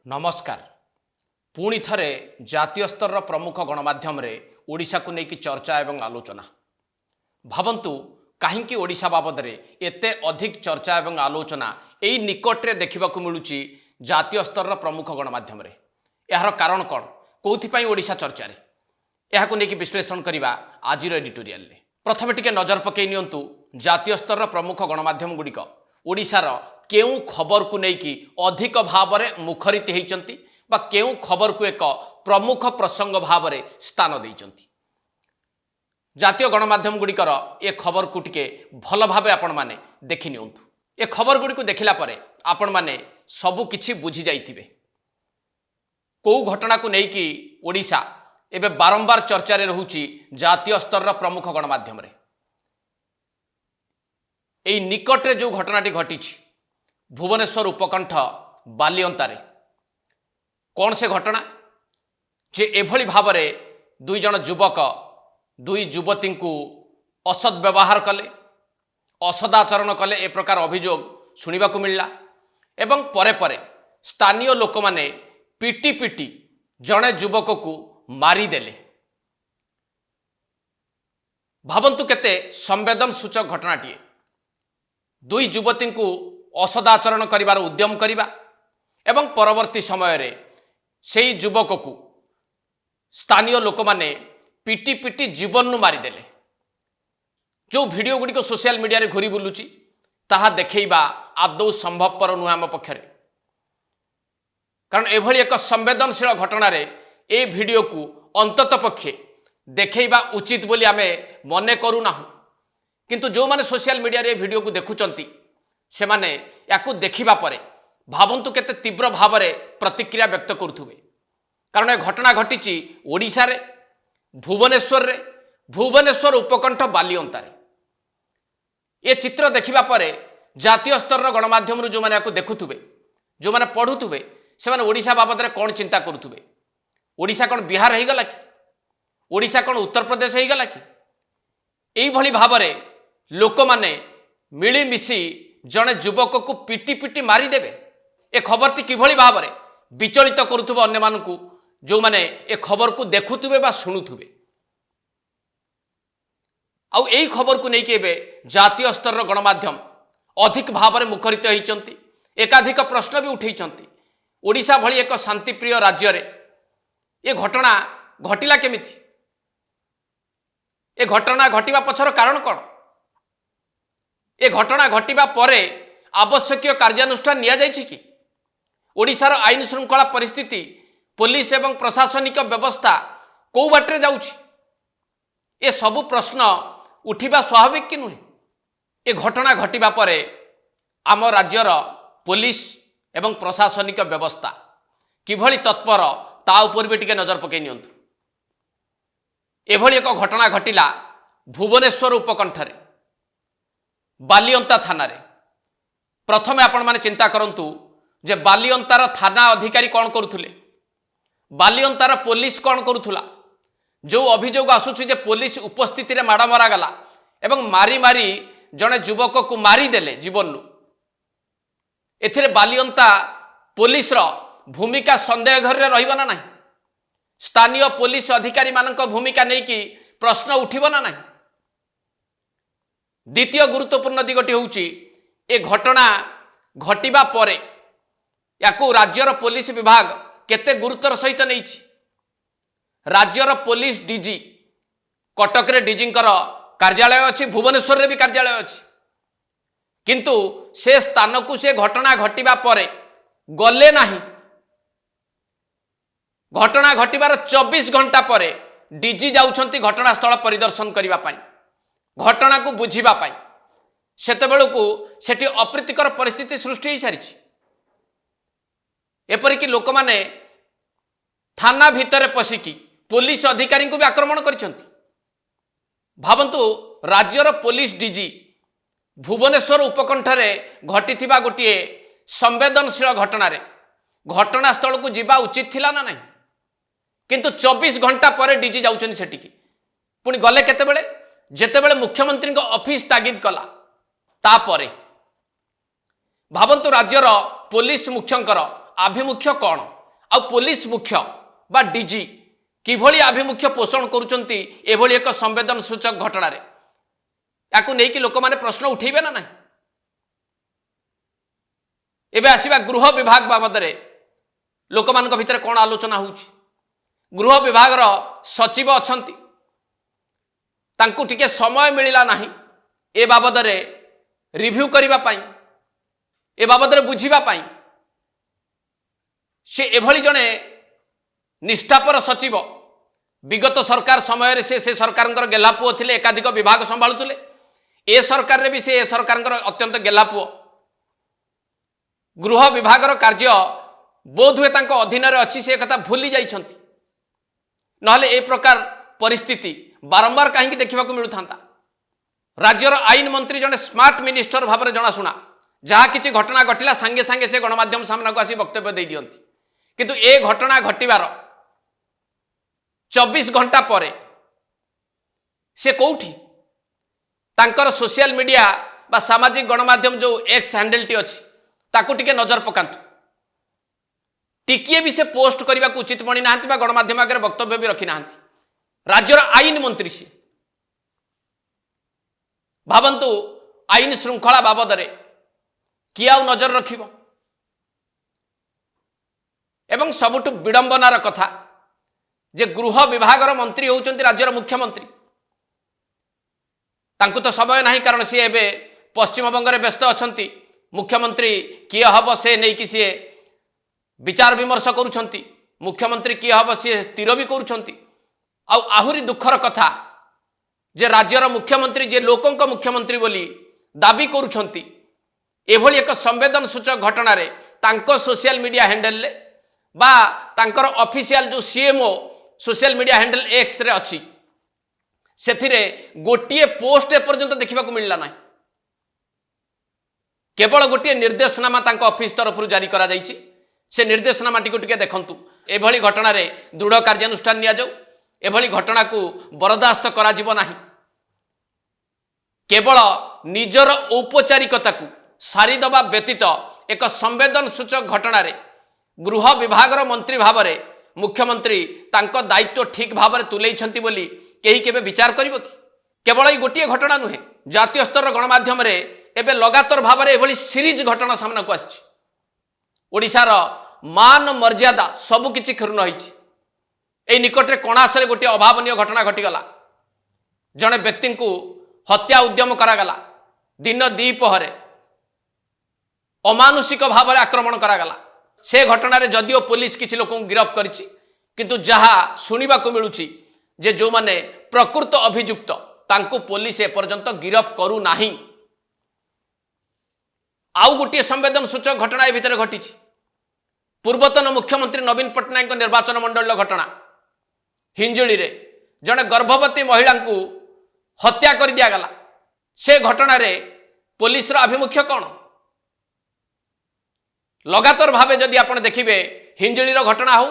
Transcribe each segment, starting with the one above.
नमस्कार। पुणी थरे जातीय स्तर प्रमुख गणमाध्यम ओडिशा को लेकिन चर्चा एवं आलोचना। भावंतु कहीं ओडिशा बाबद एते अधिक चर्चा एवं आलोचना यही निकटरे देखा मिलूँ जातीय स्तर प्रमुख गणमाध्यम। यार कारण कौन, कौन ओडिशा चर्चा यह विश्लेषण करवा आज एडिटोरियल। प्रथम टिके नजर पकई नियंतु जातीय स्तर प्रमुख गणमाध्यम गुड़िक ओडिशार केउ खबर को लेकिन अधिक भाव में मुखरित होती बा केउ खबर को एक प्रमुख प्रसंग भाव में स्थान देइचंती। जातीय गणमाध्यम गुड़िकर ए खबर को टिके भल भाव आपण माने देखि नियंतु। ए खबर गुड़ी को देखिला परे आपण माने सबु किछि बुझी जाइथिबे। को घटना को लेकिन ओडिशा एबे बारंबार चर्चा रे रहुची जातीय स्तर प्रमुख गणमाध्यम रे। एई निकटरे जो घटनाटी घटिछि भुवनेश्वर उपकंठ बालियंतारे, कौन से घटना जे एभली भाव में दुई जन युवक दुई युवती को असद व्यवहार कले, असदाचरण कले, ए प्रकार अभियोग शुणा मिलला। एवं परे परे स्थानीय लोक माने पिटी पिटी जड़े युवक को मारिदेले। भावंतु केते संवेदन सूचक घटनाटीए। दुई युवती को असदाचरण करिवार उद्यम करिबा एवं परवर्ती समय रे सेई युवक को स्थानीय लोक माने पिटी पिटी जीवन नु मारिदेले। जो वीडियो गुड़ी को सोशल मीडिया रे घुरी बुलुची ताहा देखैबा आदौ संभवपर नुह आम पक्षरे। कारण एभली एक संवेदनशील घटना रे ए वीडियो को अंतत पक्षे देखैबा उचित बोली आमे मने करू ना। किंतु जो माने सोशल मीडिया रे वीडियो को देखुचंती से माने याकू देखिबा परे भावंतु केते तीव्र भाव में प्रतिक्रिया व्यक्त करुथुबे। कारण ए घटना घटिची ओडिशा रे भुवनेश्वर उपकंठ बालियंतारे। ये चित्र देखिबा परे जातीय स्तर गणमाध्यम जो माने याकू देखुथुबे, जो माने पढ़ुथुबे, से माने ओडिशा बाबद रे कोन चिंता करुथुबे। ओडिशा कोन बिहार हो गला कि, ओडिशा कोन उत्तर प्रदेश हो गला कि? एई भली भाव में लोक माने मिलीमिशी जड़े युवक को पिटी पिटी मारिदेवे। ए खबर टी किभली भाव में विचलित करुथुबे अन्य मानकु जो माने ए खबर को देखुथुबे बा शुणुथुबे। आउ एई खबर को लेकिन एबे जातीय स्तर गणमाध्यम अधिक भाव में मुखरित होइचंती। एकाधिक प्रश्न भी उठेइचंती। ओडिशा भली एक शांतिप्रिय राज्य रे ए घटना घटिला केमिति? ए घटना घटिबा पछर कारण कौन? ए घटना घटिबा परे आवश्यक कार्यानुष्ठान निया जाइछि कि? ओडिशार आईन श्रृंखला परिस्थिति, पुलिस एवं प्रशासनिक व्यवस्था को बाटरे जाउछि? ए सबु प्रश्न उठिबा स्वाभाविक कि नुहे? ए घटना घटिबा परे आम राज्यर पुलिस एवं प्रशासनिक व्यवस्था किभली तत्पर ता उपर भी टिके नजर पकई नियंतु। एभली एक घटना घटिला भुवनेश्वर उपकंठरे बालियंता थाना रे। प्रथमे आपण माने चिंता करंतु जे बालियंतार थाना अधिकारी कौन करुथुले, बालियंतार पुलिस कौन करुथुला। जो अभियोग आसुछि जे पुलिस उपस्थिति रे माड़ मरा गला एवं मारी मारी जड़े युवक को मारिदेले जीवन। एथिरे बालियंता पुलिस रो भूमिका संदेह घर रे रहिबो ना नहीं? स्थानीय पुलिस अधिकारी मानक भूमिका नहीं कि प्रश्न उठिबो ना नहीं? द्वितीय गुरुत्वपूर्ण दिगटी होउची ए घटना घटिबा परे याकू राज्यर पुलिस विभाग केते गुरुतर सहित नैछि। राज्यर पुलिस डीजी कटक रे डीजींकर कार्यालय अछि, भुवनेश्वर रे भी कार्यालय अछि। किंतु से स्थान को से घटना घटिबा परे गले नाही। घटना घटिबार 24 घंटा परे डीजी जाउछंती घटनास्थल परिदर्शन करिबा पाई, घटना को बुझीबा पाई। सेतेबेलकु सेठी अप्रीतिकर परिस्थिति सृष्टि हो सारी। एपरिक लोक माने थाना भितर पशिकी पुलिस अधिकारी को भी आक्रमण करिसंती। भावंतु राज्यर पुलिस डीजी भुवनेश्वर उपकंठरे घटिथिबा गोटिए संवेदनशील घटना रे घटनास्थल को जीवा उचित थिला ना नहीं? किंतु 24 घंटा पर डीजी जाउछन सेटिकी। पुणी गले केतेबेले जेतेबेले मुख्यमंत्री को ऑफिस तागिद कला तापरे। भावंतु राज्यर पुलिस मुख्यंकर आभिमुख्य कौन आ पुलिस मुख्य बा डीजी किभली आभिमुख्य पोषण करुचंती एभली एक संवेदनसूचक घटना रे याकू नहीं कि लोक माने प्रश्न उठेबे ना नहीं। एबे आसीबा गृह विभाग बाबद रे लोक मान भितर कौन आलोचना होउछि। गृह विभाग रो सचिव अछंती तांकू टिके समय मिलिला नाही ए बाबद रे रिव्यू करिबा पाई ए बाबद रे बुझिबा पाई। से एभली जने निष्ठापर सचिव विगत सरकार समय से सरकार गेलापुओ थिले एकाधिक विभाग संभाळुतले ए सरकार रे भी से सरकार अत्यंत गेलापुओ गृह विभाग कार्य बोध हुए तांको अधीन रे अछि से कथा भूली जाइछंती नहले ए प्रकार परिस्थिति बारंबार कहीं देखा मिलूता। राज्यर आईन मंत्री जने स्मार्ट मिनिस्टर भाव में जनाशुना जहाँ किसी घटना घटला सांगे सांगे से गणमाध्यम सामना को आसी वक्तव्य दे दियंती किंतु ए घटना घटवार 24 घंटा पर से कौटी तांकर सोशल मीडिया बा सामाजिक गणमाध्यम जो एक्स हैंडल टी अच्छी ताकू टिके नजर पकांतु टिकिए भी से पोस्ट करने को उचित मणी ना गणमाध्यम आगे वक्तव्य भी रखी ना राज्यर आईन मंत्री से भावंतु आईन श्रृंखला बाबद रे किए आउ नजर रखिबो एवं सबुठु विडंबनार कथा जे गृह विभाग मंत्री होउचंती राज्यर मुख्यमंत्री तांकु तो समय नहीं कारण सी एबे पश्चिम बंग में व्यस्त अछंती मुख्यमंत्री किए हम से नहीं कि सी विचार विमर्श करुछंती मुख्यमंत्री किए हम सी स्थिर भी करुछंती आहुरी दुखर कथा जे राज्यर मुख्यमंत्री जे लोकंक मुख्यमंत्री बोली दाबी करुछंती एभली एक संवेदनसूचक घटना रे तांको सोशल मीडिया हैंडल ले बा तांकर ऑफिशियल जो CMO social media handle X ray अछि सेथिरे गोटिए पोस्ट एपर्यंत देखा मिलला ना केवल गोटे निर्देशनामा तांको ऑफिस तरफ जारी करा जाइछि से निर्देशनामा टिको टिके देखंतु एभली घटना रे दृढ़ कार्यानुष्ठान निया जाऊ एभली घटना को बरदास्त करा जिवो नाही केवल निजर औपचारिकता को सारीदबा व्यतीत एक संवेदनसूचक घटना रे गृह विभाग मंत्री भाव में मुख्यमंत्री तांको दायित्व ठीक भाव में तुलेइछंती बोली केही केबे विचार करिवो कि केवल ये गोटे घटना नुहे जातीय स्तर गणमाध्यम रे एबे लगातार भाव में एभली सीरीज घटना सामना को आछि ओडिशार मान मर्यादा सबु किछि क्षुण्ण होइछि। एई निकटरे कणासरे गोटे अभावनीय घटना घटीगला जड़े व्यक्ति को हत्या उद्यम करागला दिन द्विपहरे अमानुषिक भाव में आक्रमण करागला से घटना रे जदिओ पुलिस किछि लोक गिरफ्त करिछि किंतु जहा सुनिबा को मिलुछि जे जो माने प्रकृत अभियुक्त तांको पुलिस एपर्यंत गिरफ्त करू नाही। आउ गोटे संवेदनसूचक घटना ए भितर घटिछि पूर्वतन मुख्यमंत्री नवीन पट्टनायक निर्वाचन मंडल घटना हिंजुली रे जड़े गर्भवती महिला को हत्या कर दिया गला से घटना रे पुलिस आभिमुख्य कौन लगातार भावे जदि आपण देखिबे हिंजुली घटना हो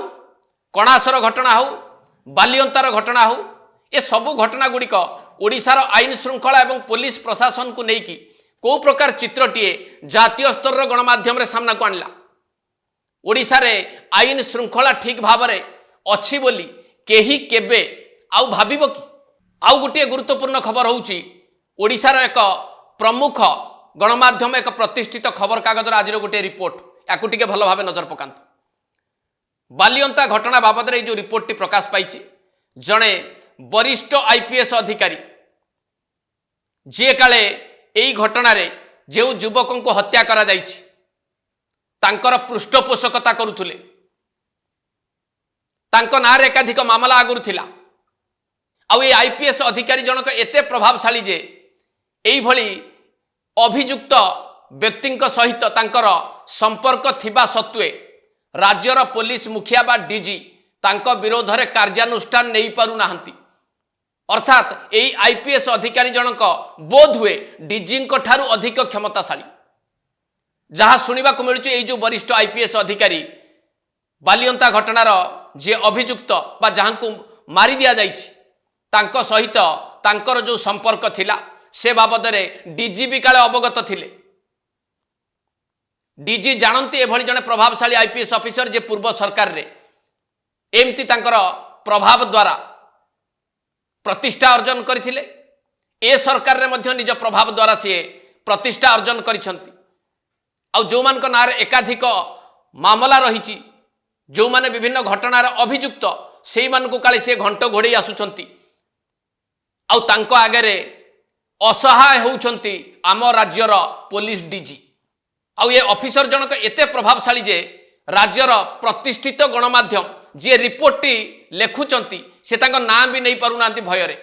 कणासर घटना हो बालियंतार घटना हो ए सबु घटना गुड़िक ओडिशार आईन श्रृंखला एवं पुलिस प्रशासन को लेकिन कौ प्रकार चित्रटीए जातीय स्तर गणमाध्यम रे सामना को आणला ओडिशा रे आईन श्रृंखला ठीक भाव में अच्छी बोली केही केबे आउ भाबिबो कि। आउ गोटे गुरुत्वपूर्ण खबर होउची ओडिशार एक प्रमुख गणमाध्यम एक प्रतिष्ठित खबर कागज आज गोटे रिपोर्ट याकू टिके भल भाव नजर पकांतु बालियंता घटना बाबद जो रिपोर्ट टी प्रकाश पाई जड़े वरिष्ठ आईपीएस अधिकारी जी काले यही घटना रे जो युवकों को हत्या करा जाइछि तांकर पृष्ठपोषकता करुथुले तांको नारे एकाधिक मामला आगुरु थिला आउ ये आईपीएस अधिकारी जनक एते प्रभावशाली जे एई भली अभियुक्त व्यक्ति सहित तांकर संपर्क थिबा सत्वे राज्यर पुलिस मुखिया बा डीजी तांको विरोध रे कार्यानुष्ठान नहीं पारु नाहंती अर्थात यही आईपीएस अधिकारी जनक बोध हुए डीजी ठारू अधिक क्षमताशाली जहाँ शुणा मिलूँ ये जो वरिष्ठ आईपीएस अधिकारी बालियंता घटनार जे अभियुक्त बा जहाँ को मारी दिया जाइछि तांको सहित तांकर जो संपर्क थिला से बाबद रे डीजी भी काले अवगत थिले डीजी जानती एभली जने प्रभावशाली आईपीएस ऑफिसर जे पूर्व सरकार रे एमती तांकर प्रभाव द्वारा प्रतिष्ठा अर्जन करथिले। ए सरकार रे मध्य निज प्रभाव द्वारा सी प्रतिष्ठा अर्जन करिसंती। आ जो मान को नारे एकाधिक मामला रही जो माने विभिन्न घटनार अभियुक्त से मान को काली से घंट घोड़े आसुचंती आउ तांको आगे असहाय होउचंती आम राज्यर पुलिस डीजी। आउ ये ऑफिसर जनक एते प्रभावशाली जे राज्यर प्रतिष्ठित गणमाध्यम जी रिपोर्ट टी लेखुचंती से तांको नाम भी नहीं पारुना भୟରେ।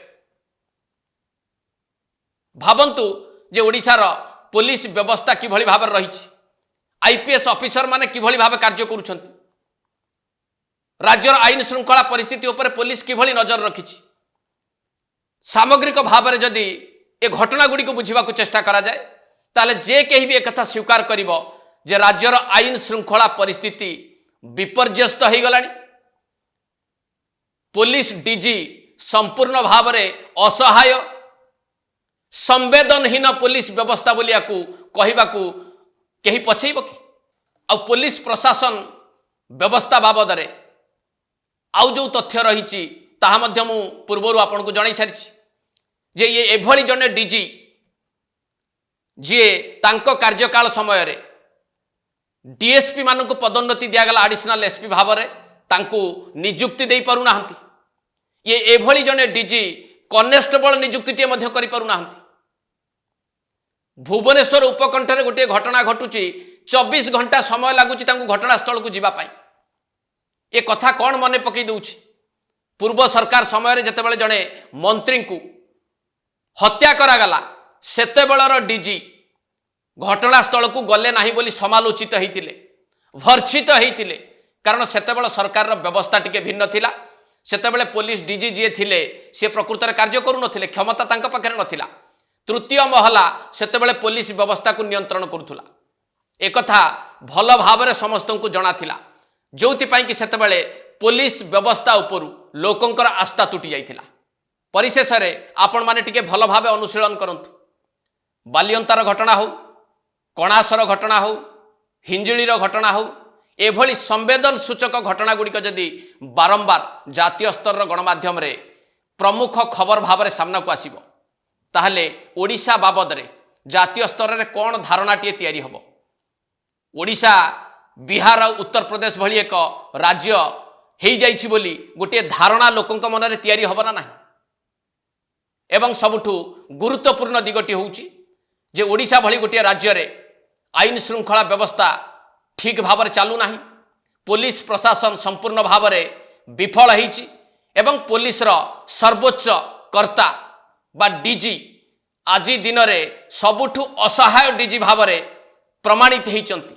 भावंतु जे ओडिशार पुलिस व्यवस्था किभली भाव रही, आईपीएस ऑफिसर माने किभली भाव कार्य करुछंती, राज्यर आईन श्रृंखला परिस्थिति उपर पुलिस किभली नजर रखी। सामग्रिक भाव में जदि ए घटना गुड़ी को बुझा चेष्टा करा जाए ताले जे कहीं भी एक कथा स्वीकार करिवो जे राज्यर आईन श्रृंखला परिस्थिति विपर्यस्त हो गलानी। पुलिस डीजी संपूर्ण भाव में असहाय संवेदनहीन पुलिस व्यवस्था बोलिया को कहबाकू कहीं पछेब कि। आ पुलिस प्रशासन व्यवस्था बाबद रे आउ जो तथ्य रही ताहा मध्य मु पूर्वरु आपन को जणाई सारी जे ये एभली जने डीजी जी तांको कार्यकाल समय रे डीएसपी मानक पदोन्नति दियागला एडिशनल एसपी भाव में तांको नियुक्ति दे पारु नाहंती। ये एभली जने डीजी कनेस्टेबल नियुक्ति टे मध्य करि पारु नाहंती। भुवनेश्वर उपकंठरे गोटे घटना घटुची 24 घंटा समय लगुच घटनास्थल को जीवाई। ये कथा कौन मन पकई दउछि पूर्व सरकार समय जेतेबेले जने मंत्री को हत्या करागला सेतेबेलर डीजी घटनास्थल को गले नाही बोली समालोचित होइतिले, भर्षित होइतिले। कारण सेतेबेल सरकार व्यवस्था टिके भिन्न थिला। सेतेबेले पुलिस डीजी जी थिले से प्रकृत में कार्य करू नथिले, क्षमता तांका पाखरे नथिला। तृतीय महला सेतेबेले पुलिस व्यवस्था को नियंत्रण करुथुला। एक कथा भल भाव में समस्त को जना थिला जोथि कि सेतेबेले पुलिस व्यवस्था उपरु लोकंकर आस्था तुटी जाइथिला। परिशेष में आपण माने टिके भल भाव अनुशीलन करंतु। बालियंतार घटना हो, कणासर घटना हो, हिंजिलीर घटना हो, एभली संवेदन सूचक घटना गुड़िक जदि बारंबार जातीय स्तर गणमाध्यम रे प्रमुख खबर भाव में सामना को आसीबो ताहले ओडिशा बाबद रे जातीय स्तर रे कौन धारणाटी तैयारी हबो। ओडिशा बिहार और उत्तर प्रदेश भली एक राज्य हो जाइछि बोली गोटे धारणा लोकंक मन रे तैयारी हबो ना नाही। एवं सबुठु गुरुत्वपूर्ण दिगटी होउछि जे ओडिशा भली गोटे राज्य रे आईन श्रृंखला व्यवस्था ठीक भाव में चालू नाही। पुलिस प्रशासन संपूर्ण भाव में विफल होइछि एवं पुलिस रो सर्वोच्च कर्ता बा डीजी आज दिन में सबुठु असहाय डीजी भाव में प्रमाणित होइचंती।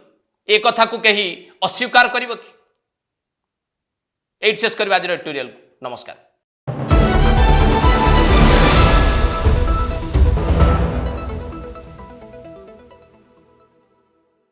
ए कथा को कहीं अस्वीकार करिवो कि। एट शेष करबा आज एडिटोरियल को। नमस्कार।